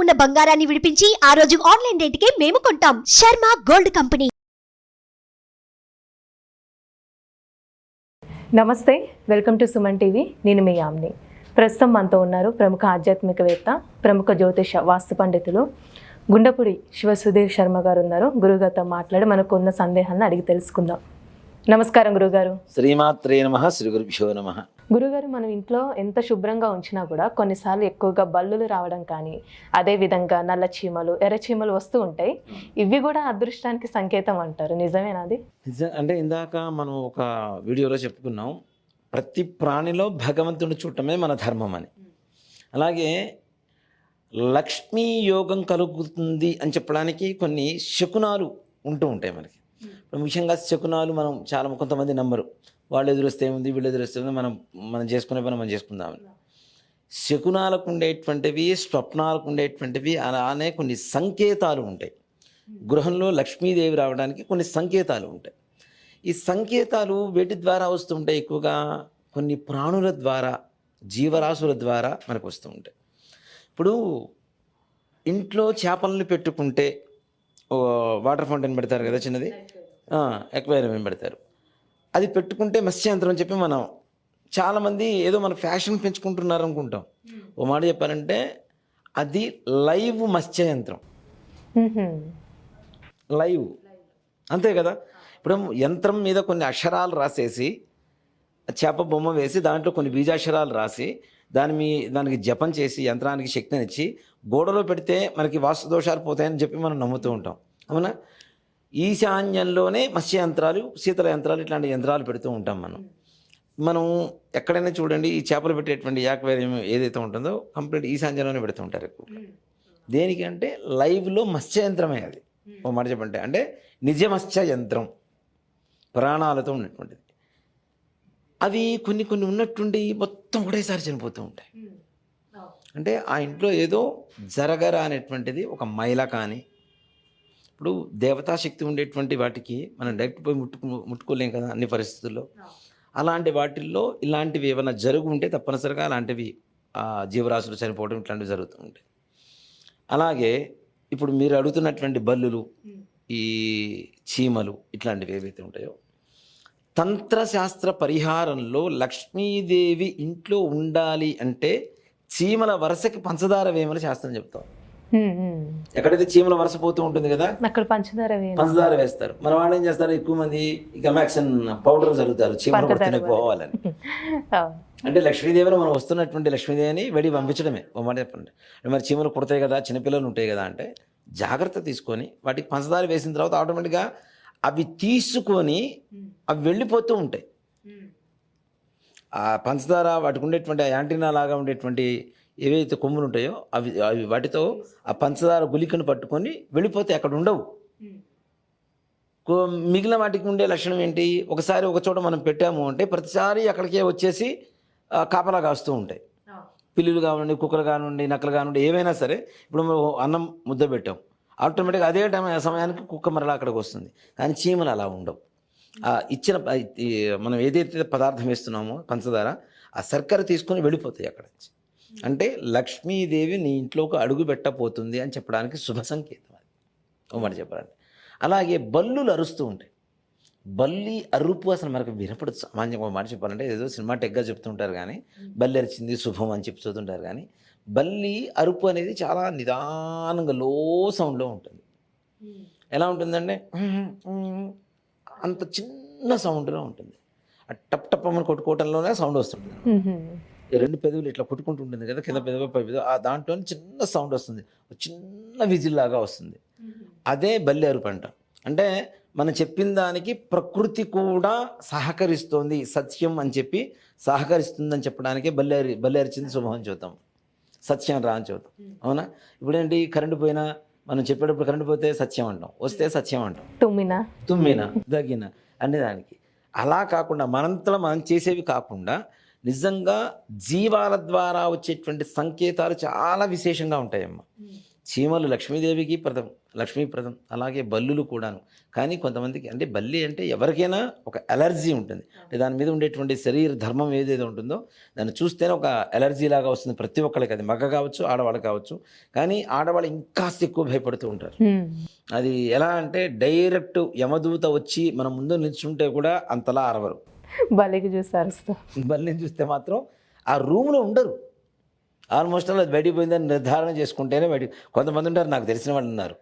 ఉన్న బంగారాన్ని విడిపించి ఆ రోజు ఆన్లైన్ రేటుకే మేము కొంటాం. Sharma gold company. నమస్తే, వెల్కమ్ టు సుమన్ టీవీ. నేను మీ యామ్ని. ప్రస్తుతం మనతో ఉన్నారు ప్రముఖ ఆధ్యాత్మికవేత్త, ప్రముఖ జ్యోతిష వాస్తు పండితులు గుండపుడి శివ సుధీర్ శర్మ గారు ఉన్నారు. గురుగారితో మాట్లాడి మనకు ఉన్న సందేహాలను అడిగి తెలుసుకుందాం. నమస్కారం గురుగారు. శ్రీమాత్రే నమః. శ్రీ గురుభ్యో నమః. గురుగారు, మనం ఇంట్లో ఎంత శుభ్రంగా ఉంచినా కూడా కొన్నిసార్లు ఎక్కువగా బల్లులు రావడం కానీ, అదేవిధంగా నల్ల చీమలు, ఎర్ర చీమలు వస్తూ ఉంటాయి. ఇవి కూడా అదృష్టానికి సంకేతం అంటారు, నిజమేనాది? అంటే ఇందాక మనం ఒక వీడియోలో చెప్పుకున్నాం, ప్రతి ప్రాణిలో భగవంతుడిని చూడటమే మన ధర్మం అని. అలాగే లక్ష్మీ యోగం కలుగుతుంది అని చెప్పడానికి కొన్ని శకునాలు ఉంటూ ఉంటాయి మనకి. ముఖ్యంగా శకునాలు మనం కొంతమంది నమ్మరు. వాళ్ళు ఎదురొస్తే ఏముంది, వీళ్ళు ఎదురొస్తే మనం చేసుకునే పని మనం చేసుకుందామని. శకునాలకు ఉండేటువంటివి, స్వప్నాలకు ఉండేటువంటివి, అలానే కొన్ని సంకేతాలు ఉంటాయి. గృహంలో లక్ష్మీదేవి రావడానికి కొన్ని సంకేతాలు ఉంటాయి. ఈ సంకేతాలు వేటి ద్వారా వస్తూ ఉంటాయి? ఎక్కువగా కొన్ని ప్రాణుల ద్వారా, జీవరాశుల ద్వారా మనకు వస్తూ ఉంటాయి. ఇప్పుడు ఇంట్లో చేపలను పెట్టుకుంటే వాటర్ ఫౌంటైన్ పెడతారు కదా, చిన్నది ఎక్వేరియం పెడతారు. అది పెట్టుకుంటే మత్స్యంత్రం అని చెప్పి మనం చాలామంది ఏదో మన ఫ్యాషన్ పెంచుకుంటున్నారు అనుకుంటాం. ఓ మాట చెప్పాలంటే అది లైవ్ మత్స్యయంత్రం, లైవ్, అంతే కదా. ఇప్పుడు యంత్రం మీద కొన్ని అక్షరాలు రాసేసి, చేప బొమ్మ వేసి దాంట్లో కొన్ని బీజాక్షరాలు రాసి దానికి జపం చేసి యంత్రానికి శక్తినిచ్చి గోడలో పెడితే మనకి వాస్తు దోషాలు పోతాయని చెప్పి మనం నమ్ముతూ ఉంటాం, అవునా? ఈశాన్యంలోనే మత్స్య యంత్రాలు, శీతల యంత్రాలు, ఇట్లాంటి యంత్రాలు పెడుతూ ఉంటాం. మనం ఎక్కడైనా చూడండి, ఈ చేపలు పెట్టేటువంటి యాక్వేరియం ఏదైతే ఉంటుందో కంప్లీట్ ఈశాన్యంలోనే పెడుతూ ఉంటారు ఎక్కువ. దేనికి అంటే లైవ్లో మత్స్య యంత్రమే అది. ఓ మాట చెప్పంటే అంటే నిజ మత్స్య యంత్రం, ప్రాణాలతో ఉన్నటువంటిది. అవి కొన్ని ఉన్నట్టుండి మొత్తం ఒకటేసారి చనిపోతూ ఉంటాయి. అంటే ఆ ఇంట్లో ఏదో జరగరా అనేటువంటిది ఒక మైల కానీ, ఇప్పుడు దేవతాశక్తి ఉండేటువంటి వాటికి మనం డైరెక్ట్ పోయి ముట్టుకోలేం కదా అన్ని పరిస్థితుల్లో. అలాంటి వాటిల్లో ఇలాంటివి ఏమైనా జరుగు ఉంటే తప్పనిసరిగా అలాంటివి జీవరాశులు చనిపోవడం ఇట్లాంటివి జరుగుతూ ఉంటాయి. అలాగే ఇప్పుడు మీరు అడుగుతున్నటువంటి బల్లులు, ఈ చీమలు, ఇట్లాంటివి ఏవైతే ఉంటాయో, తంత్రశాస్త్ర పరిహారంలో లక్ష్మీదేవి ఇంట్లో ఉండాలి అంటే చీమల వరుసకి పంచదార వేయమని శాస్త్రం చెప్తాం. ఎక్కడైతే చీమల వరుస పోతూ ఉంటుంది కదా, అక్కడ పంచదార వేస్తారు. మన వాళ్ళు ఏం చేస్తారు, ఎక్కువ మంది గమాక్సిన్ పౌడర్ చల్లుతారు చీమలు కొడుతూనే పోవాలని. అంటే లక్ష్మీదేవిని మనం వస్తున్నటువంటి లక్ష్మీదేవిని వెడి పంపించడమే. మాట చెప్పండి, మరి చీమలు కుడతాయి కదా, చిన్నపిల్లలు ఉంటాయి కదా అంటే జాగ్రత్త తీసుకొని వాటికి పంచదార వేసిన తర్వాత ఆటోమేటిక్గా అవి తీసుకొని అవి వెళ్ళిపోతూ ఉంటాయి. ఆ పంచదార వాటికి ఉండేటువంటి యాంటీనా లాగా ఉండేటువంటి ఏవైతే కొమ్ములు ఉంటాయో అవి వాటితో ఆ పంచదార గుళికను పట్టుకొని వెళ్ళిపోతే అక్కడ ఉండవు. మిగిలిన వాటికి ఉండే లక్షణం ఏంటి, ఒకసారి ఒక చోట మనం పెట్టాము అంటే ప్రతిసారి అక్కడికే వచ్చేసి కాపలా కాస్తూ ఉంటాయి. పిల్లులు కానివ్వండి, కుక్కలు కానివ్వండి, నక్కలు కానివ్వండి, ఏవైనా సరే. ఇప్పుడు మనం అన్నం ముద్ద పెట్టాం, ఆటోమేటిక్గా అదే సమయానికి కుక్క మరలా అక్కడికి వస్తుంది. కానీ చీమలు అలా ఉండవు. ఇచ్చిన మనం ఏదైతే పదార్థం వేస్తున్నామో పంచదార, ఆ శర్కర తీసుకొని వెళ్ళిపోతాయి అక్కడ నుంచి. అంటే లక్ష్మీదేవి నీ ఇంట్లోకి అడుగు పెట్టబోతుంది అని చెప్పడానికి శుభ సంకేతం అది, ఓ మాట చెప్పాలంటే. అలాగే బల్లులు అరుస్తూ ఉంటాయి. బల్లి అరుపు అసలు మనకు వినపడదు సామాన్యంగా. మాట చెప్పాలంటే ఏదో సినిమాటిక్గా చెప్తుంటారు కానీ, బల్లి అరిచింది శుభం అని చెప్పి చదువుతుంటారు కానీ, బల్లి అరుపు అనేది చాలా నిదానంగా లో సౌండ్లో ఉంటుంది. ఎలా ఉంటుందంటే అంత చిన్న సౌండ్లో ఉంటుంది. ఆ టప్ టప్ అని కొట్టుకోవటంలోనే సౌండ్ వస్తుంటుంది. రెండు పెదవులు ఇట్లా కొట్టుకుంటూ ఉంటుంది కదా, కింద పెదవి పై పెదవి, దాంట్లో చిన్న సౌండ్ వస్తుంది, చిన్న విజిల్ లాగా వస్తుంది. అదే బల్లి అరుపు అంట. అంటే మనం చెప్పిన దానికి ప్రకృతి కూడా సహకరిస్తోంది, సత్యం అని చెప్పి సహకరిస్తుందని చెప్పడానికే బల్లి అరిచింది శుభం అని చెబుతాం, సత్యం రా అని చెబుతాం, అవునా? ఇప్పుడేంటి, కరెంటు పోయినా మనం చెప్పేటప్పుడు కరెంటు పోతే సత్యం అంటాం, వస్తే సత్యం అంటాం, తుమ్మినా దగ్గిన అనే దానికి. అలా కాకుండా మనంతలో మనం చేసేవి కాకుండా నిజంగా జీవాల ద్వారా వచ్చేటువంటి సంకేతాలు చాలా విశేషంగా ఉంటాయమ్మ. చీమలు లక్ష్మీదేవికి ప్రదం, లక్ష్మీప్రదం. అలాగే బల్లులు కూడాను. కానీ కొంతమందికి అంటే బల్లి అంటే ఎవరికైనా ఒక ఎలర్జీ ఉంటుంది. అంటే దాని మీద ఉండేటువంటి శరీర ధర్మం ఏదైతే ఉంటుందో దాన్ని చూస్తేనే ఒక ఎలర్జీ లాగా వస్తుంది ప్రతి ఒక్కరికి. అది మగ కావచ్చు, ఆడవాళ్ళు కావచ్చు. కానీ ఆడవాళ్ళు ఇంకాస్త ఎక్కువ భయపడుతూ ఉంటారు. అది ఎలా అంటే డైరెక్ట్ యమదూత వచ్చి మన ముందు నిల్చుంటే కూడా అంతలా అరవరు. బలికి చూసి అరుస్తాం. బల్లిని చూస్తే మాత్రం ఆ రూమ్లో ఉండరు. ఆల్మోస్ట్ అది బయటికి పోయిందని నిర్ధారణ చేసుకుంటేనే బయటికి. కొంతమంది ఉంటారు, నాకు తెలిసిన వాళ్ళు ఉన్నారు,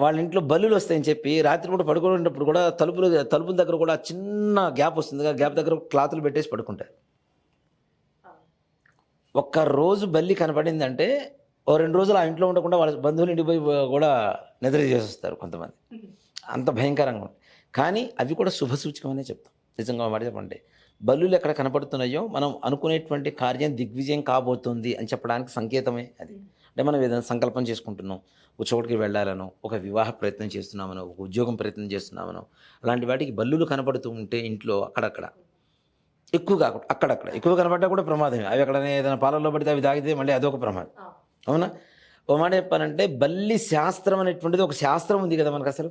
వాళ్ళ ఇంట్లో బల్లులు వస్తాయని చెప్పి రాత్రిపూట పడుకునేటప్పుడు కూడా తలుపుల దగ్గర కూడా చిన్న గ్యాప్ వస్తుంది, గ్యాప్ దగ్గర క్లాతులు పెట్టేసి పడుకుంటారు. ఒక్క రోజు బల్లి కనపడిందంటే ఓ 2 రోజులు ఆ ఇంట్లో ఉండకుండా వాళ్ళ బంధువులు ఇంటికి పోయి కూడా నిద్ర చేసేస్తారు కొంతమంది. అంత భయంకరంగా ఉంటుంది. కానీ అవి కూడా శుభసూచకమనే చెప్తాం. నిజంగా మాట చెప్పండి, బల్లులు ఎక్కడ కనపడుతున్నాయో మనం అనుకునేటువంటి కార్యం దిగ్విజయం కాబోతుంది అని చెప్పడానికి సంకేతమే అది. అంటే మనం ఏదైనా సంకల్పం చేసుకుంటున్నాం, ఒక చోటుకి వెళ్ళాలనో, ఒక వివాహ ప్రయత్నం చేస్తున్నామనో, ఒక ఉద్యోగం ప్రయత్నం చేస్తున్నామనో, అలాంటి వాటికి బల్లులు కనపడుతూ ఉంటే ఇంట్లో అక్కడక్కడ ఎక్కువ కాకుండా అక్కడక్కడ ఎక్కువ కనపడ్డా కూడా ప్రమాదమే. అవి ఎక్కడనే ఏదైనా పాలల్లో పడితే అవి తాగితే మళ్ళీ అదొక ప్రమాదం. అవునా? ఓ మాట చెప్పాలంటే బల్లి శాస్త్రం అనేటువంటిది ఒక శాస్త్రం ఉంది కదా మనకు. అసలు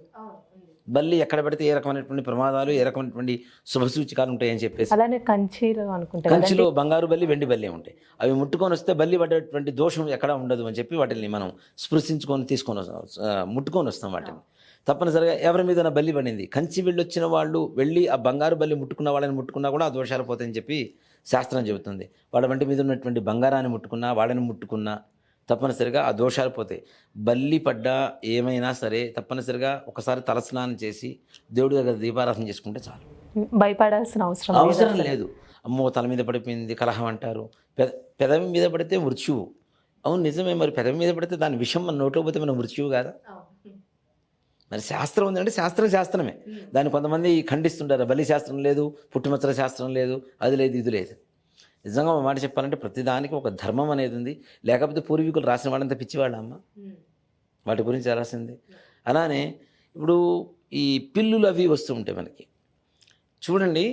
బల్లి ఎక్కడ పెడితే ఏ రకమైనటువంటి ప్రమాదాలు, ఏ రకమైనటువంటి శుభసూచికాలు ఉంటాయని చెప్పేసి. అలానే కంచిలో అనుకుంటా, కంచిలో బంగారు బల్లి, వెండి బల్లి ఉంటాయి. అవి ముట్టుకొని వస్తే బల్లి పడేటువంటి దోషం ఎక్కడా ఉండదు అని చెప్పి వాటిని మనం స్పృశించుకొని ముట్టుకొని వస్తాం వాటిని. తప్పనిసరిగా ఎవరి మీద బల్లి పడింది, కంచి వెళ్ళొచ్చిన వాళ్ళు వెళ్ళి ఆ బంగారు బల్లి ముట్టుకున్న వాళ్ళని ముట్టుకున్నా కూడా ఆ దోషాలు పోతాయని చెప్పి శాస్త్రం చెబుతుంది. వాళ్ళ వంటి మీద ఉన్నటువంటి బంగారాన్ని ముట్టుకున్నా, వాళ్ళని ముట్టుకున్నా తప్పనిసరిగా ఆ దోషాలు పోతాయి. బల్లి పడ్డా ఏమైనా సరే తప్పనిసరిగా ఒకసారి తలస్నానం చేసి దేవుడి దగ్గర దీపారాధన చేసుకుంటే చాలు. భయపడాల్సిన అవసరం లేదు. అమ్మో తల మీద పడిపోయింది కలహం అంటారు. పెదవి మీద పడితే మృత్యువు. అవును నిజమే, మరి పెదవి మీద పడితే దాని విషయం మన నోట్లో పోతే మన మృత్యువు కాదా? మరి శాస్త్రం ఉందంటే శాస్త్రమే. దాన్ని కొంతమంది ఖండిస్తుంటారు, బలి శాస్త్రం లేదు, పుట్టుమచ్చల శాస్త్రం లేదు, అది లేదు, ఇది లేదు. నిజంగా ఒక మాట చెప్పాలంటే ప్రతిదానికి ఒక ధర్మం అనేది ఉంది. లేకపోతే పూర్వీకులు రాసిన వాళ్ళంతా పిచ్చివాళ్ళ అమ్మ వాటి గురించి రాసింది. అలానే ఇప్పుడు ఈ పిల్లులు అవి వస్తూ ఉంటాయి మనకి. చూడండి,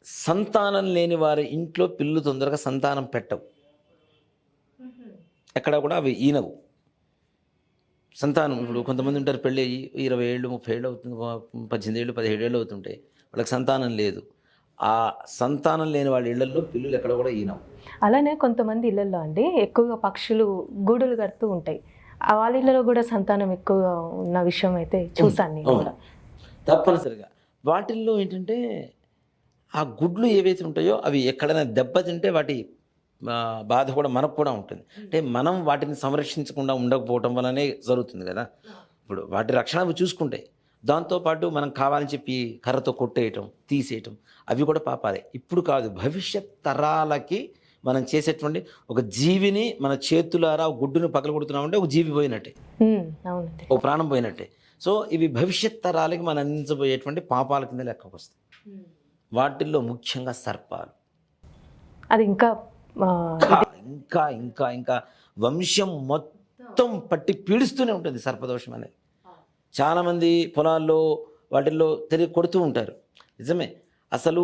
సంతానం లేని వారి ఇంట్లో పిల్లు తొందరగా సంతానం పెట్టవు. ఎక్కడ కూడా అవి ఈనవు. సంతానం ఇప్పుడు కొంతమంది ఉంటారు, పెళ్ళి 20 ఏళ్ళు 30 ఏళ్ళు అవుతుంది, 18 ఏళ్ళు 17 ఏళ్ళు అవుతుంటాయి, వాళ్ళకి సంతానం లేదు. ఆ సంతానం లేని వాళ్ళ ఇళ్లలో పిల్లులు ఎక్కడ కూడా ఈనవు. అలానే కొంతమంది ఇళ్లలో అండి ఎక్కువగా పక్షులు గూడులు కడుతూ ఉంటాయి. వాళ్ళ ఇళ్లలో కూడా సంతానం ఎక్కువగా ఉన్న విషయం అయితే చూసాను నేను కూడా. తప్పనిసరిగా వాటిల్లో ఏంటంటే ఆ గుడ్లు ఏవైతే ఉంటాయో అవి ఎక్కడైనా దెబ్బతింటే వాటి బాధ కూడా మనకు కూడా ఉంటుంది. అంటే మనం వాటిని సంరక్షించకుండా ఉండకపోవటం వల్లనే జరుగుతుంది కదా. ఇప్పుడు వాటి రక్షణ అవి చూసుకుంటాయి. దాంతోపాటు మనం కావాలని చెప్పి కర్రతో కొట్టేయటం, తీసేయటం అవి కూడా పాపాలే. ఇప్పుడు కాదు, భవిష్యత్ తరాలకి మనం చేసేటువంటి ఒక జీవిని మన చేతులారా గుడ్డును పగల కొడుతున్నామంటే ఒక జీవి పోయినట్టే, ఒక ప్రాణం పోయినట్టే. సో ఇవి భవిష్యత్ తరాలకి మనం అందించబోయేటువంటి పాపాల కింద లెక్కకు వస్తాయి. వాటిల్లో ముఖ్యంగా సర్పాలు. అది ఇంకా ఇంకా ఇంకా ఇంకా వంశం మొత్తం పట్టి పీడిస్తూనే ఉంటుంది సర్పదోషం అనేది. చాలామంది పొలాల్లో వాటిల్లో కొడుతూ ఉంటారు. నిజమే, అసలు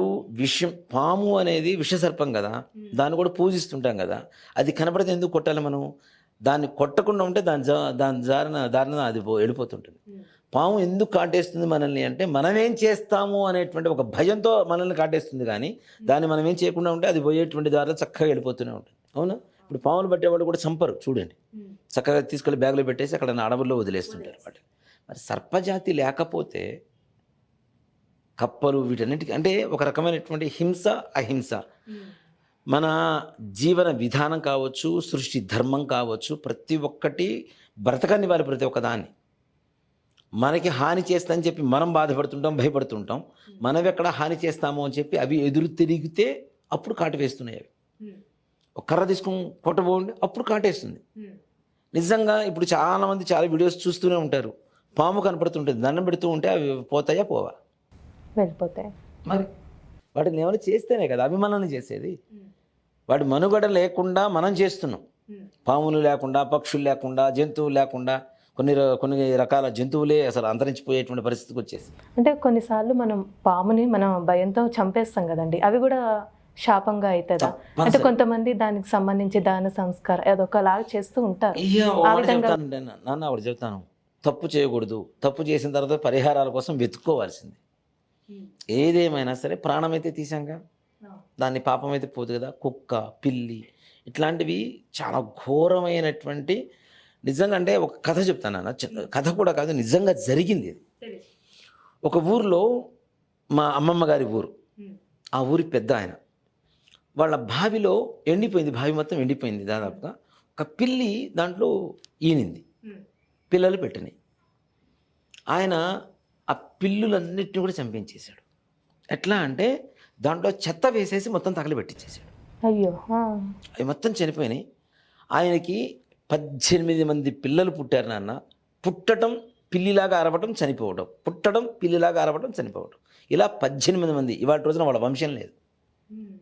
పాము అనేది విషసర్పం కదా, దాన్ని కూడా పూజిస్తుంటాం కదా. అది కనపడితే ఎందుకు కొట్టాలి మనం? దాన్ని కొట్టకుండా ఉంటే దాని దారిన అది వెళ్ళిపోతుంటుంది. పాము ఎందుకు కాటేస్తుంది మనల్ని అంటే మనమేం చేస్తాము అనేటువంటి ఒక భయంతో మనల్ని కాటేస్తుంది. కానీ దాన్ని మనం ఏం చేయకుండా ఉంటే అది పోయేటువంటి దారిలో చక్కగా వెళ్ళిపోతూనే ఉంటుంది. అవునా? ఇప్పుడు పాములు పట్టేవాళ్ళు కూడా చంపరు చూడండి, చక్కగా తీసుకెళ్ళి బ్యాగులో పెట్టేసి అక్కడ అడవుల్లో వదిలేస్తుంటారు వాటి. మరి సర్పజాతి లేకపోతే కప్పలు వీటన్నిటికీ అంటే ఒక రకమైనటువంటి హింస అహింస మన జీవన విధానం కావచ్చు, సృష్టి ధర్మం కావచ్చు, ప్రతి ఒక్కటి బ్రతకని వారి ప్రతి ఒక్కదాన్ని మనకి హాని చేస్తామని చెప్పి మనం బాధపడుతుంటాం, భయపడుతుంటాం. మనం ఎక్కడ హాని చేస్తామో అని చెప్పి అవి ఎదురు తిరిగితే అప్పుడు కాటు వేస్తున్నాయి. అవి ఒక కర్ర తీసుకుని కొట్టబోండి అప్పుడు కాటేస్తుంది. నిజంగా ఇప్పుడు చాలామంది చాలా వీడియోస్ చూస్తూనే ఉంటారు, పాము కనపడుతుంటుంది, దండం పెడుతూ ఉంటే అవి పోతాయా? పోవా? వెళ్ళిపోతాయి. మరి వాటిని ఏమైనా చేస్తేనే కదా అవి మనల్ని చేసేది. వాటి మనుగడ లేకుండా మనం చేస్తున్నాం. పాములు లేకుండా, పక్షులు లేకుండా, జంతువులు లేకుండా కొన్ని రకాల జంతువులే అసలు అంతరించిపోయేటువంటి పరిస్థితికి వచ్చేసి. అంటే కొన్నిసార్లు మనం పాముని మనం భయంతో చంపేస్తాం కదండి, అవి కూడా శాపంగా అవుతుందా? అంటే కొంతమంది దానికి సంబంధించి దాన సంస్కారం అదొకలాగా చేస్తూ ఉంటారు. ఆ విధంగా నాన్న ఒకటి చెప్తాను, తప్పు చేయకూడదు, తప్పు చేసిన తర్వాత పరిహారాల కోసం వెతుక్కోవాల్సింది. ఏదేమైనా సరే ప్రాణం అయితే తీసాంగా, దాన్ని పాపం అయితే పోదు కదా. కుక్క, పిల్లి ఇట్లాంటివి చాలా ఘోరమైనటువంటి, నిజంగా అంటే ఒక కథ చెప్తాను అన్న, కథ కూడా కాదు, నిజంగా జరిగింది ఇది. ఒక ఊర్లో, మా అమ్మమ్మ గారి ఊరు, ఆ ఊరి పెద్ద ఆయన, వాళ్ళ బావిలో ఎండిపోయింది, బావి మొత్తం ఎండిపోయింది దాదాపుగా. ఒక పిల్లి దాంట్లో ఈనింది, పిల్లలు పెట్టినాయి. ఆయన ఆ పిల్లులన్నిటిని కూడా చంపించేశాడు. ఎట్లా అంటే దాంట్లో చెత్త వేసేసి మొత్తం తగలబెట్టించేశాడు. అయ్యో, అవి మొత్తం చనిపోయినాయి. ఆయనకి 18 మంది పిల్లలు పుట్టారు నాన్న. పుట్టడం పిల్లిలాగా అరవటం, చనిపోవడం, పుట్టడం పిల్లిలాగా అరవటం, చనిపోవడం, ఇలా 18 మంది. ఇవాళ రోజున వాళ్ళ వంశం లేదు,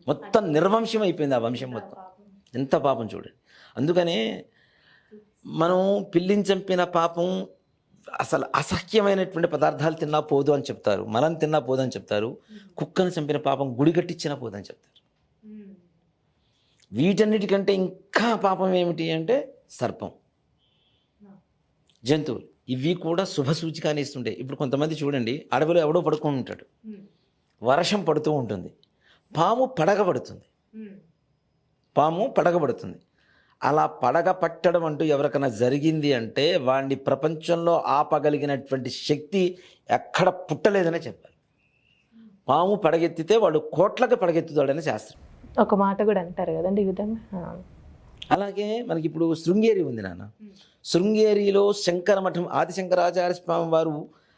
మొత్తం నిర్వంశం అయిపోయింది ఆ వంశం మొత్తం. ఎంత పాపం చూడండి. అందుకనే మనం పిల్లిని చంపిన పాపం, అసలు అసహ్యమైనటువంటి పదార్థాలు తిన్నా పోదు అని చెప్తారు, మనం తిన్నా పోదు అని చెప్తారు. కుక్కను చంపిన పాపం గుడి కట్టించినా పోదు అని చెప్తారు. వీటన్నిటికంటే ఇంకా పాపం ఏమిటి అంటే సర్పం, జంతువులు. ఇవి కూడా శుభ సూచికాన్ని ఇస్తుంటాయి. ఇప్పుడు కొంతమంది చూడండి, అడవిలో ఎవడో పడుకొని ఉంటాడు, వర్షం పడుతూ ఉంటుంది, పాము పడగబడుతుంది, పాము పడగబడుతుంది. అలా పడగ పట్టడం అంటూ ఎవరికైనా జరిగింది అంటే వాడిని ప్రపంచంలో ఆపగలిగినటువంటి శక్తి ఎక్కడ పుట్టలేదనే చెప్పాలి. పాము పడగెత్తితే వాడు కోట్లకు పడగెత్తుతాడని శాస్త్రం. ఒక మాట కూడా అంటారు కదండి ఈ విధంగా. అలాగే మనకి ఇప్పుడు శృంగేరి ఉంది నాన్న. శృంగేరిలో శంకర మఠం, ఆదిశంకరాచార్య స్వామి వారు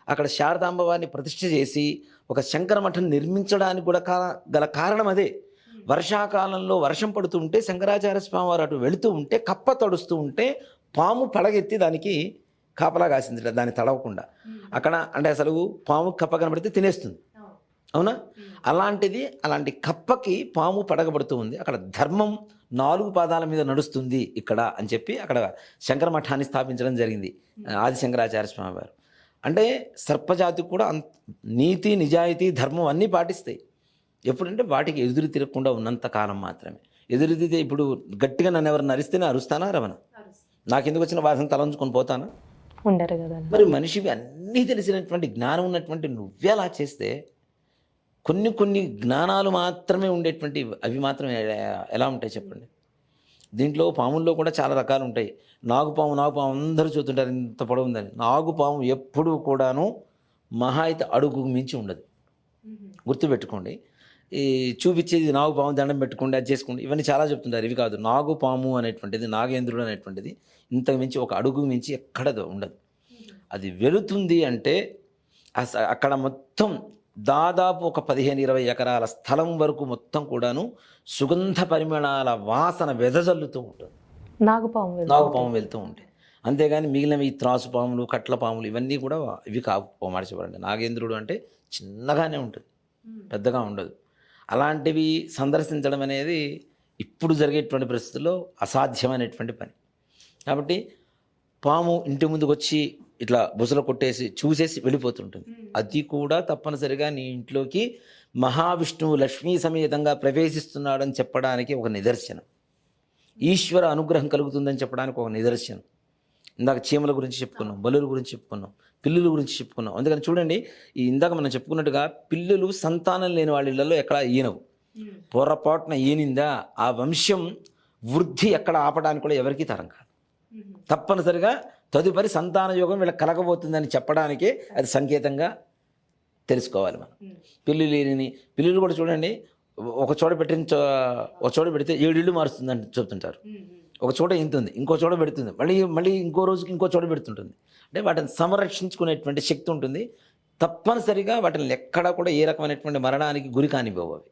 అక్కడ శారదాంబ వారిని ప్రతిష్ఠ చేసి ఒక శంకర మఠం నిర్మించడానికి కూడా గల కారణం అదే. వర్షాకాలంలో వర్షం పడుతూ ఉంటే శంకరాచార్య స్వామి వారు అటు వెళుతూ ఉంటే, కప్ప తడుస్తూ ఉంటే పాము పడగెత్తి దానికి కాపలా కాసింది, దాన్ని తడవకుండా. అక్కడ అంటే అసలు పాము కప్ప కనబడితే తినేస్తుంది, అవునా? అలాంటి కప్పకి పాము పడగబడుతూ ఉంది. అక్కడ ధర్మం 4 పాదాల మీద నడుస్తుంది ఇక్కడ అని చెప్పి అక్కడ శంకర మఠాన్ని స్థాపించడం జరిగింది ఆదిశంకరాచార్య స్వామి వారు. అంటే సర్పజాతికి కూడా నీతి, నిజాయితీ, ధర్మం అన్నీ పాటిస్తాయి. ఎప్పుడంటే వాటికి ఎదురు తిరగకుండా ఉన్నంత కాలం మాత్రమే. ఎదురు తిరిగితే, ఇప్పుడు గట్టిగా నన్ను ఎవరిని అరిస్తేనే అరుస్తానా రమణ? నాకెందుకు వచ్చిన వాసన తలంచుకొని పోతానా? ఉండరు కదా. మరి మనిషివి అన్నీ తెలిసినటువంటి జ్ఞానం ఉన్నటువంటి నువ్వే అలా చేస్తే, కొన్ని జ్ఞానాలు మాత్రమే ఉండేటువంటి అవి మాత్రం ఎలా ఉంటాయి చెప్పండి? దీంట్లో పాముల్లో కూడా చాలా రకాలు ఉంటాయి. నాగుపాము అందరూ చూస్తుంటారు ఇంత పొడవు ఉందని. నాగుపాము ఎప్పుడూ కూడాను మహా అయితే అడుగు మించి ఉండదు, గుర్తుపెట్టుకోండి. ఈ చూపించేది నాగుపాము, దండం పెట్టుకోండి, అది చేసుకోండి, ఇవన్నీ చాలా చెప్తుంటారు. ఇవి కాదు. నాగుపాము అనేటువంటిది, నాగేంద్రుడు అనేటువంటిది ఇంతకు మించి ఒక అడుగు మించి ఎక్కడ ఉండదు. అది వెళుతుంది అంటే అక్కడ మొత్తం దాదాపు ఒక 15-20 ఎకరాల స్థలం వరకు మొత్తం కూడాను సుగంధ పరిమళాల వాసన వెదజల్లుతూ ఉంటుంది నాగుపాము వెళ్తూ ఉంటే. అంతేగాని మిగిలిన ఈ త్రాసు పాములు, కట్ల పాములు ఇవన్నీ కూడా ఇవి కావు మాట చెప్పండి. నాగేంద్రుడు అంటే చిన్నగానే ఉంటుంది, పెద్దగా ఉండదు. అలాంటివి సందర్శించడం అనేది ఇప్పుడు జరిగేటువంటి పరిస్థితుల్లో అసాధ్యమైనటువంటి పని. కాబట్టి పాము ఇంటి ముందుకు వచ్చి ఇట్లా బుసలు కొట్టేసి చూసేసి వెళ్ళిపోతుంటుంది. అది కూడా తప్పనిసరిగా నీ ఇంట్లోకి మహావిష్ణువు లక్ష్మీ సమేతంగా ప్రవేశిస్తున్నాడని చెప్పడానికి ఒక నిదర్శనం, ఈశ్వర అనుగ్రహం కలుగుతుందని చెప్పడానికి ఒక నిదర్శనం. ఇందాక చీమల గురించి చెప్పుకున్నాం, బలుల గురించి చెప్పుకున్నాం, పిల్లుల గురించి చెప్పుకున్నాం. అందుకని చూడండి, ఈ ఇందాక మనం చెప్పుకున్నట్టుగా పిల్లులు సంతానం లేని వాళ్ళ ఇళ్లలో ఎక్కడ ఈనవు. పొరపాటున ఈనిందా ఆ వంశం వృద్ధి ఎక్కడ ఆపడానికి కూడా ఎవరికీ తరం కాదు. తప్పనిసరిగా తదుపరి సంతాన యోగం వీళ్ళకి కలగబోతుందని చెప్పడానికే అది సంకేతంగా తెలుసుకోవాలి మనం. పిల్లులు కూడా చూడండి, ఒక చోట పెడితే 7 ఇళ్ళు మారుస్తుందని చెప్తుంటారు. ఒక చోట ఇంతుంది, ఇంకో చోట పెడుతుంది, మళ్ళీ ఇంకో రోజుకి ఇంకో చోట పెడుతుంటుంది. అంటే వాటిని సంరక్షించుకునేటువంటి శక్తి ఉంటుంది. తప్పనిసరిగా వాటిని ఎక్కడా కూడా ఏ రకమైనటువంటి మరణానికి గురి కానివ్వవు అవి.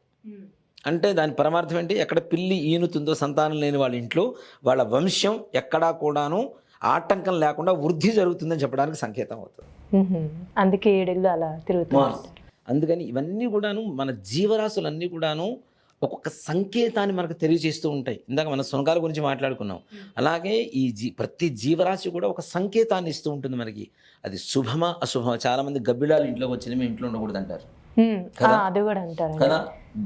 అంటే దాని పరమార్థం ఏంటి? ఎక్కడ పిల్లి ఈనుతుందో సంతానం లేని వాళ్ళ ఇంట్లో వాళ్ళ వంశం ఎక్కడా కూడాను ఆటంకం లేకుండా వృద్ధి జరుగుతుందని చెప్పడానికి సంకేతం అవుతుంది. అందుకే 7 ఇళ్ళు అలా తిరుగుతుంది. అందుకని ఇవన్నీ కూడాను మన జీవరాశులన్నీ కూడాను ఒక్కొక్క సంకేతాన్ని మనకు తెలియజేస్తూ ఉంటాయి. ఇందాక మన శృంగాల గురించి మాట్లాడుకున్నాం. అలాగే ప్రతి జీవరాశి కూడా ఒక సంకేతాన్ని ఇస్తూ ఉంటుంది మనకి. అది శుభమా అశుభమా? చాలామంది గబ్బిడాలు ఇంట్లోకి వచ్చిన మేము ఇంట్లో ఉండకూడదు అంటారు. అది కూడా అంటారు కదా.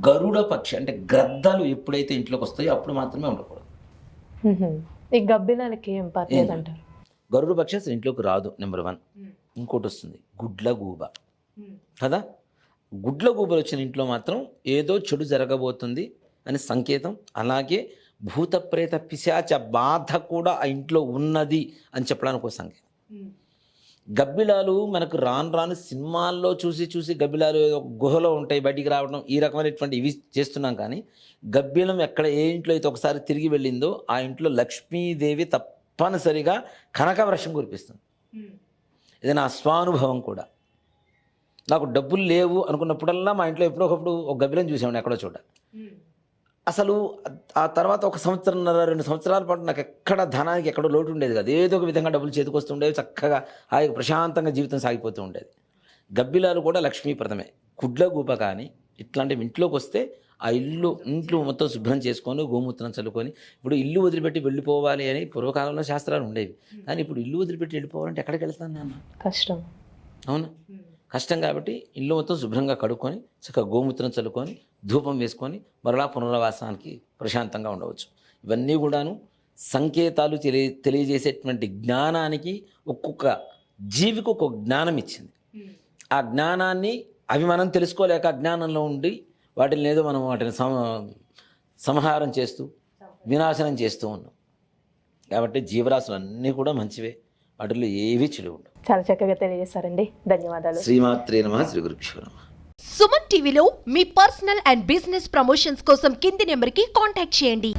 గరుడ పక్షి అంటే గ్రద్దలు ఎప్పుడైతే ఇంట్లోకి వస్తాయో అప్పుడు మాత్రమే ఉండకూడదు. ఈ గబ్బిలాలకి ఏం పర్లేదు అంటారు. గరుడ పక్షి అసలు ఇంట్లోకి రాదు, నెంబర్ 1. ఇంకోటి వస్తుంది గుడ్ల గూబ కదా. గుడ్ల గూబలు వచ్చిన ఇంట్లో మాత్రం ఏదో చెడు జరగబోతుంది అని సంకేతం. అలాగే భూత ప్రేత పిశాచ బాధ కూడా ఆ ఇంట్లో ఉన్నది అని చెప్పడానికి ఒక సంకేతం. గబ్బిలాలు మనకు రాను రాను సినిమాల్లో చూసి గబ్బిలాలు ఏదో గుహలో ఉంటాయి, బయటికి రావడం, ఈ రకమైనటువంటి ఇవి చేస్తున్నాం. కానీ గబ్బిలం ఎక్కడ ఏ ఇంట్లో అయితే ఒకసారి తిరిగి వెళ్ళిందో ఆ ఇంట్లో లక్ష్మీదేవి తప్పనిసరిగా కనకవర్షం కురిపిస్తుంది. ఇది నా స్వానుభవం కూడా. నాకు డబ్బులు లేవు అనుకున్నప్పుడల్లా మా ఇంట్లో ఎప్పుడో ఒకప్పుడు ఒక గబ్బిలం చూసాను ఎక్కడో చోట. అసలు ఆ తర్వాత 1 సంవత్సరంన్నర 2 సంవత్సరాల పాటు నాకు ఎక్కడ ధనానికి ఎక్కడో లోటు ఉండేది కాదు. ఏదో ఒక విధంగా డబ్బులు చేతికి వస్తుండేవి, చక్కగా హాయిగా ప్రశాంతంగా జీవితం సాగిపోతూ ఉండేది. గబ్బిలాలు కూడా లక్ష్మీప్రదమే. గుడ్ల గూప కానీ ఇట్లాంటివి ఇంట్లోకి వస్తే ఆ ఇంట్లో మొత్తం శుభ్రం చేసుకొని గోమూత్రం చల్లుకొని, ఇప్పుడు ఇల్లు వదిలిపెట్టి వెళ్ళిపోవాలి అని పూర్వకాలంలో శాస్త్రాలు ఉండేవి. కానీ ఇప్పుడు ఇల్లు వదిలిపెట్టి వెళ్ళిపోవాలంటే ఎక్కడికి వెళ్తాను నాన్న? కష్టం. అవునా, కష్టం. కాబట్టి ఇల్లు మొత్తం శుభ్రంగా కడుక్కొని చక్కగా గోమూత్రం చల్లుకొని ధూపం వేసుకొని మరలా పునర్వాసానికి ప్రశాంతంగా ఉండవచ్చు. ఇవన్నీ కూడాను సంకేతాలు తెలియజేసేటువంటి జ్ఞానానికి ఒక్కొక్క జీవికి ఒక్కొక్క జ్ఞానం ఇచ్చింది. ఆ జ్ఞానాన్ని అవి మనం తెలుసుకోలేక అజ్ఞానంలో ఉండి వాటిని సంహారం చేస్తూ వినాశనం చేస్తూ ఉన్నాం. కాబట్టి జీవరాశులు అన్నీ కూడా మంచివే, వాటిలో ఏవి చెడు ఉండవు. చాలా చక్కగా తెలియజేశారండి, ధన్యవాదాలు. శ్రీమాత్రే నమః, శ్రీ గురుభ్యో నమః. సుమన్ టీవీలో మీ పర్సనల్ అండ్ బిజినెస్ ప్రమోషన్స్ కోసం కింది నెంబర్కి కాంటాక్ట్ చేయండి.